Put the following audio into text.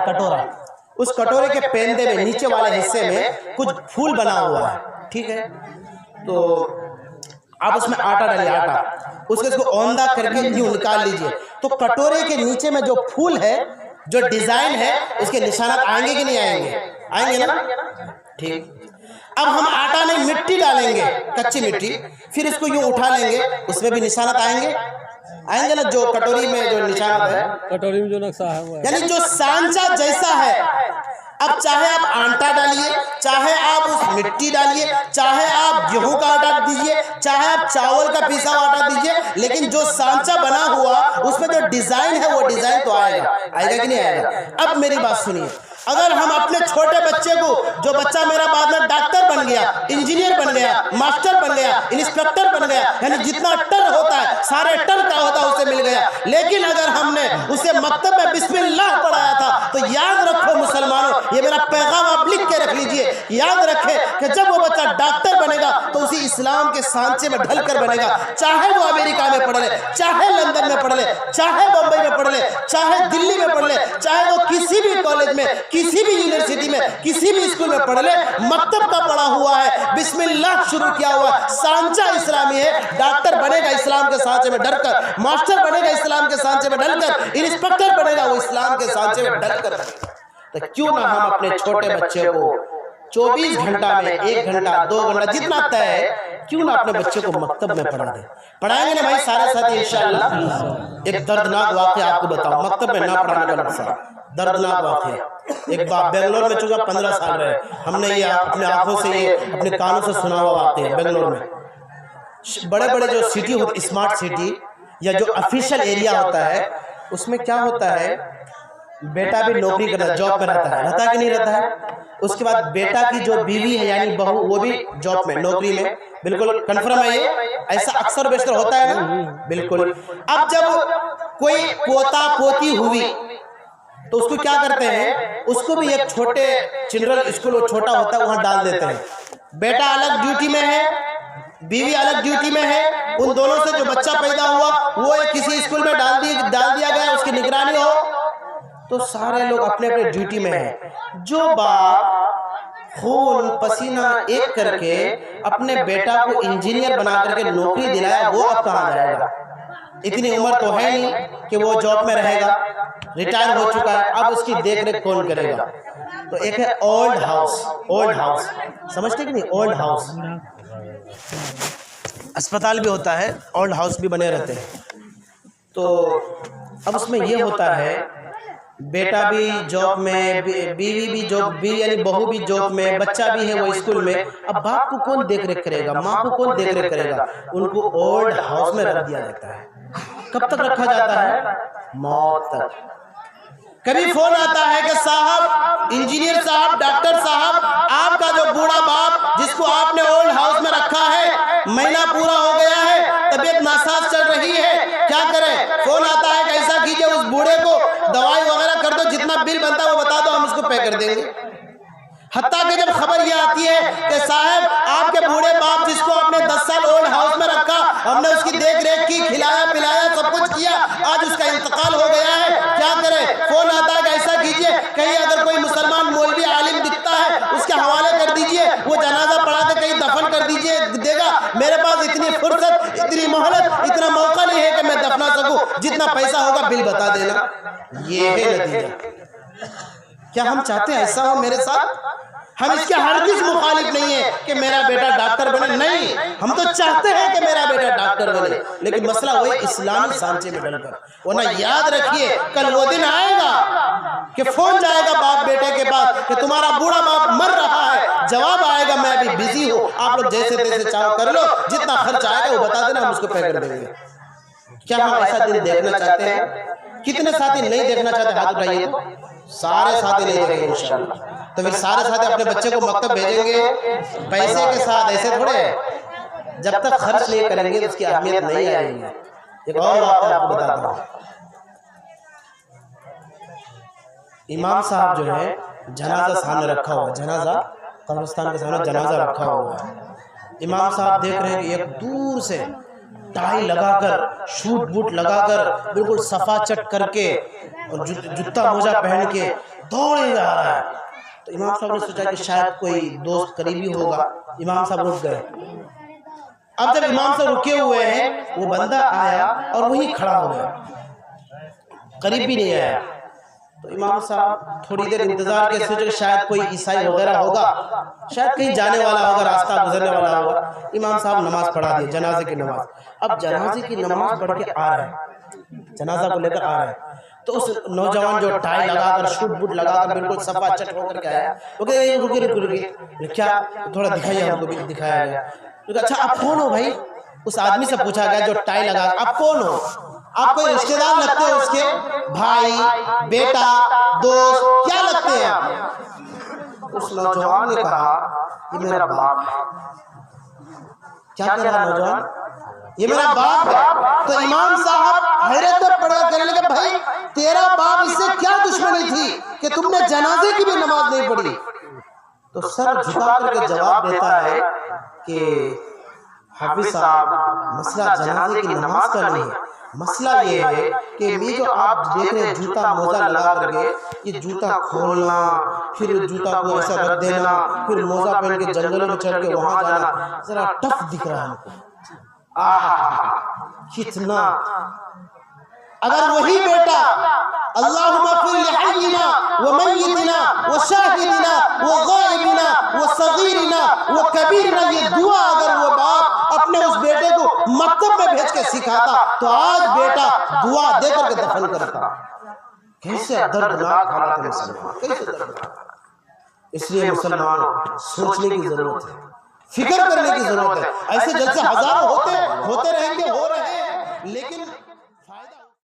کٹورا، اس کٹورے کے پیندے میں نیچے والے حصے میں کچھ پھول بنا ہوا ہے، ٹھیک ہے؟ تو آپ اس میں آٹا ڈالیے، آٹا اس کو اوندہ کر کے یوں نکال لیجئے، تو کٹورے کے نیچے میں جو پھول ہے، جو ڈیزائن ہے، اس کے نشانات آئیں گے کہ نہیں آئیں گے؟ آئیں گے نا؟ ٹھیک، اب ہم آٹا میں مٹی ڈالیں گے، کچی مٹی، پھر اس کو یوں اٹھا لیں گے، اس میں بھی نشانات آئیں گے؟ آئیں گے نا؟ جو کٹوری میں جو نشانات ہے، کٹوری میں جو نقشہ ہے وہ ہے، یعنی جو سانچہ جیسا ہے۔ اب چاہے آپ آٹا ڈالیے، چاہے آپ اس مٹی ڈالیے، چاہے آپ گیہوں کا آٹا دیجئے، چاہے آپ چاول کا پیسا ہوا آٹا دیجئے، لیکن جو سانچہ بنا ہوا اس میں جو ڈیزائن ہے وہ ڈیزائن تو آئے گا، آئے گا کہ نہیں آئے گا؟ اب میری بات سنیے، اگر ہم اپنے چھوٹے بچے کو، جو بچہ میرا بعد میں ڈاکٹر بن گیا، انجینئر بن گیا، ماسٹر بن گیا، انسپیکٹر بن گیا، یعنی جتنا ٹر ہوتا ہے سارے ٹر کا ہوتا ہے اسے مل گیا، لیکن اگر ہم نے اسے مکتب میں بسم اللہ پڑھایا تھا تو یاد رکھو مسلمانوں، یہ میرا پیغام آپ لکھ کے رکھ لیجئے، یاد رکھے کہ جب وہ بچہ ڈاکٹر بنے گا تو اسی اسلام کے سانچے میں ڈھل کر بنے گا، چاہے وہ امریکہ میں پڑھ لے، چاہے لندن میں پڑھ لے، چاہے بمبئی میں پڑھ لے، چاہے دلی میں پڑھ لے، چاہے وہ کسی بھی کالج میں، کسی بھی یونیورسٹی میں، کسی بھی اسکول میں پڑھ لے، مکتب کا پڑھا ہوا ہے، بسم اللہ شروع کیا ہوا ہے، سانچہ اسلامی ہے، ڈاکٹر بنے گا اسلام کے سانچے میں ڈھل کر، ماسٹر بنے گا اسلام کے سانچے میں ڈھل کر، انسپیکٹر بنے گا وہ اسلام کے سانچے میں ڈھل کر۔ تو کیوں نہ ہم اپنے چھوٹے بچے کو 24 گھنٹہ میں 1 گھنٹہ 2 گھنٹہ جتنا طے ہے، کیوں نہ اپنے بچے کو مکتب میں پڑھا دیں؟ پڑھائیں گے نا بھائی سارے ساتھی انشاءاللہ؟ ایک دردناک واقعہ آپ کو بتاؤں، مکتب میں نہ پڑھانے کا نقصان، دردناک واقعہ۔ ایک بات، بنگلور میں چونکہ 15 سال رہے، ہم نے یہ اپنے آنکھوں سے، یہ اپنے کانوں سے سنا ہوا واقعہ ہے۔ بنگلور میں بڑے بڑے جو سٹی ہوتی، اسمارٹ سٹی یا جو افیشل ایریا ہوتا ہے، اس میں کیا ہوتا ہے، بیٹا بھی نوکری کرتا ہے، جاب میں رہتا ہے کہ نہیں رہتا ہے؟ اس کے بعد بیٹا کی جو بیوی ہے یعنی بہو، وہ بھی جاب میں، نوکری میں، بالکل کنفرم ہے یہ؟ ایسا اکثر بیشتر ہوتا ہے نا؟ بالکل۔ اب جب کوئی پوتا پوتی ہوئی تو اس کو کیا کرتے ہیں، اس کو بھی ایک چھوٹے چلڈرن اسکول، وہ چھوٹا ہوتا ہے، وہاں ڈال دیتے ہیں۔ بیٹا الگ ڈیوٹی میں ہے، بیوی الگ ڈیوٹی میں ہے، ان دونوں سے جو بچہ پیدا ہوا وہ کسی اسکول میں ڈال دیا گیا، اس کی نگرانی ہو، تو سارے لوگ اپنے اپنے ڈیوٹی میں ہیں۔ جو باپ خون پسینہ ایک کر کے اپنے بیٹا کو انجینئر بنا کر کے نوکری دلایا، وہ اب کہاں جائے گا؟ اتنی عمر تو ہے نہیں کہ وہ جاب میں رہے گا، ریٹائر ہو چکا ہے، اب اس کی دیکھ ریکھ کون کرے گا؟ تو ایک ہے اولڈ ہاؤس، اولڈ ہاؤس سمجھتے کہ نہیں؟ اولڈ ہاؤس اسپتال بھی ہوتا ہے، اولڈ ہاؤس بھی بنے رہتے ہیں۔ تو اب اس میں یہ ہوتا ہے، بیٹا بھی جاب میں، بیوی بھی جاب، بیوی یعنی بہو بھی جاب میں، بچہ بھی ہے وہ اسکول میں، اب باپ کو کون دیکھ ریکھ کرے گا؟ ماں کو کون دیکھ ریکھ کرے گا؟ ان کو اولڈ ہاؤس میں رکھ دیا جاتا ہے۔ کب تک رکھا جاتا ہے؟ موت تک۔ کبھی فون آتا ہے کہ صاحب، انجینئر صاحب، ڈاکٹر صاحب، آپ کا جو بوڑھا باپ جس کو آپ نے اولڈ ہاؤس میں رکھا ہے، مہینہ پورا ہو گیا ہے، طبیعت ناساز چل رہی ہے، کیا کریں؟ فون آتا ہے کہ ایسا کیجئے، اس بوڑھے کو دوائی وغیرہ کر دو، جتنا بل بنتا ہے وہ بتا دو، ہم اس کو پے کر دیں گے۔ حتیٰ کہ جب خبر یہ آتی ہے کہ صاحب آپ کے بوڑھے باپ جس کو آپ نے 10 سال اولڈ ہاؤس میں رکھا، ہم نے اس کی دیکھ ریکھ کی، کھلایا پلایا، سب کچھ کیا، آج اس کا انتقال ہو گیا ہے، کیا کریں؟ فون آتا ہے کہ ایسا کیجئے، کہیں اگر کوئی مسلمان مولوی عالم دکھتا ہے اس کے حوالے کر دیجئے، وہ جنازہ پڑھا کے کہیں دفن کر دیجئے دے گا، میرے پاس اتنی فرصت، اتنی مہلت، اتنا موقع نہیں ہے کہ میں دفنا سکوں، جتنا پیسہ ہوگا بل بتا دینا۔ یہ ہے نتیجہ۔ کیا ہم چاہتے ہیں ایسا ہو میرے ساتھ؟ ہم اس کے ہرگز مخالف نہیں ہیں کہ میرا بیٹا ڈاکٹر بنے، نہیں، ہم تو چاہتے ہیں کہ میرا بیٹا ڈاکٹر بنے، لیکن مسئلہ وہی اسلامی سانچے میں ڈل کر، ورنہ یاد رکھیے کل وہ دن آئے گا کہ فون جائے گا باپ بیٹے کے پاس کہ تمہارا بوڑھا باپ مر رہا ہے، جواب آئے گا میں ابھی بزی ہوں، آپ لوگ جیسے تیسے چاہو کر لو، جتنا خرچ آئے گا وہ بتا دینا، ہم اس کو پے کر دیں گے۔ کیا ہم ایسا دن دیکھنا چاہتے ہیں؟ کتنے ساتھی نہیں دیکھنا چاہتے؟ ہاتھ اٹھائیے تو۔ سارے ساتھی نہیں دیکھیں گے انشاءاللہ۔ تو پھر سارے ساتھی اپنے بچے کو مکتب بھیجیں گے پیسے کے ساتھ، ایسے تھوڑے، جب تک خرچ نہیں کریں گے اس کی اہمیت نہیں آئے گی۔ ایک اور واقعہ آپ کو بتاتا ہوں، امام صاحب جو ہے جنازہ سامنے رکھا ہوا، جنازہ قبرستان کے سامنے جنازہ رکھا ہوا ہے، امام صاحب دیکھ رہے ہیں کہ ایک دور سے ٹائی لگا کر شوٹ بوٹ لگا کر بالکل صفا چٹ کر کے اور جوتا موزہ پہن کے دوڑے جا رہا ہے. تو امام صاحب نے سوچا کہ شاید کوئی دوست قریبی ہوگا. امام صاحب رک گئے. اب جب امام صاحب رکے ہوئے ہیں وہ بندہ آیا اور وہی کھڑا ہو گیا, قریب بھی نہیں آیا. تو امام صاحب تھوڑی دیر انتظار کے سوچے کہ شاید کوئی عیسائی وغیرہ ہوگا, شاید کہیں جانے والا ہوگا, راستہ گزرنے والا ہوگا. امام صاحب نماز پڑھا دی, جنازے کی نماز. اب جنازے کی نماز پڑھ کے آ رہے ہیں, جنازہ کو لے کر آ رہے ہیں. تو اس نوجوان جو ٹائی لگا کر شوٹ بوٹ لگا کر بالکل صفا چٹ ہو کر کے آیا, وہ کہے رکیے کیا تھوڑا دکھائیے, ہم کو بھی دکھایا گیا. اچھا آپ کون ہو بھائی؟ اس آدمی سے پوچھا گیا جو ٹائی لگا, آپ کون ہو؟ آپ کوئی رشتہ دار لگتے ہو اس کے؟ بھائی, بیٹا, دوست, کیا لگتے ہیں آپ؟ اس نوجوان نے کہا یہ میرا باپ ہے. کیا کہہ رہا نوجوان؟ یہ میرا باپ ہے. تو امام صاحب حیرت میں پڑ کر کہنے لگے بھائی تیرا باپ اس سے کیا دشمنی تھی کہ تم نے جنازے کی بھی نماز نہیں پڑھی؟ تو سر جھکا کر کے جواب دیتا ہے کہ حافظ صاحب مسئلہ جنازے کی نماز کا نہیں ہے, مسئلہ یہ ہے کہ یہ جو آپ دیکھ رہے ہیں جوتا موزہ لگا کر کے, یہ جوتا کھولنا, پھر جوتا کو ایسا رکھ دینا, پھر موزہ پہن کے جنگلوں میں چڑھ کے وہاں جانا ذرا ٹف دکھ رہا ہے ہم کو. کتنا اگر وہی بیٹا اللہم اغفر لحینا ومیتنا وشاہدنا وغائبنا وصغیرنا وکبیرنا, یہ دعا اگر وہ باپ اپنے اس بیٹے کو مکتب میں بھیج کے سکھاتا تو آج بیٹا دعا دے کر کے دفن کرتا. کیسے دردناک حالات ہے مسلمان, کیسے دردناک. اس لیے مسلمانوں سوچنے کی ضرورت ہے, فکر کرنے کی ضرورت ہے. ایسے جلسے ہزاروں ہوتے رہیں گے, ہو رہے ہیں, لیکن